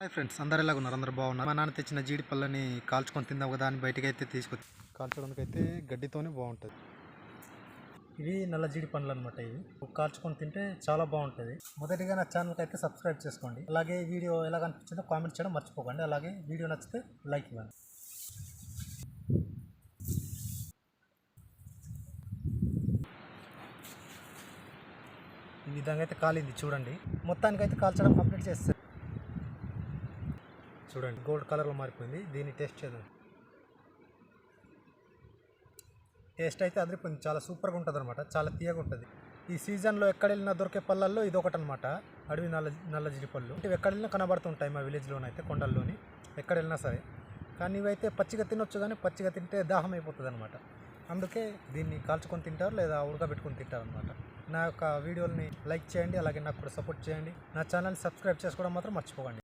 Hi friends, అందరు ఎలాగ ఉన్నారు? అందరు బాగున్నారు. మా నాన్న తెచ్చిన జీడి పళ్ళని కాల్చుకొని తిందాం కదా అని బయటకు అయితే తీసుకొచ్చి కాల్చడానికి అయితే గడ్డితోనే బాగుంటుంది. ఇవి నల్ల జీడి పండ్లు అనమాట. ఇవి కాల్చుకొని తింటే చాలా బాగుంటుంది. మొదటిగా నా ఛానల్కి అయితే సబ్స్క్రైబ్ చేసుకోండి. అలాగే వీడియో ఎలా కనిపించిందో కామెంట్ చేయడం మర్చిపోకండి. అలాగే వీడియో నచ్చితే లైక్ ఇవ్వండి. ఈ విధంగా అయితే కాలింది చూడండి. మొత్తానికి అయితే కాల్చడం కంప్లీట్ చేస్తారు. చూడండి, గోల్డ్ కలర్లో మారిపోయింది. దీన్ని టేస్ట్ చేద్దాం. టేస్ట్ అయితే అదిరిపోయింది. చాలా సూపర్గా ఉంటుంది అనమాట. చాలా తీయగా ఉంటుంది. ఈ సీజన్లో ఎక్కడ వెళ్ళినా దొరికే పళ్ళల్లో ఇది ఒకటి అనమాట. అడవి నల్ల జీడి పళ్ళు అంటే ఎక్కడ వెళ్ళినా కనబడుతుంటాయి మా విలేజ్లోనైతే, కొండల్లోని ఎక్కడ వెళ్ళినా సరే. కానీ ఇవైతే పచ్చిగా తినొచ్చు, కానీ పచ్చిగా తింటే దాహం అయిపోతుంది అనమాట. అందుకే దీన్ని కాల్చుకొని తింటారు లేదా ఉడకబెట్టుకొని తింటారు అనమాట. నా యొక్క వీడియోని లైక్ చేయండి, అలాగే నాకు కూడా సపోర్ట్ చేయండి. నా ఛానల్ సబ్స్క్రైబ్ చేసుకోవడం మాత్రం మర్చిపోకండి.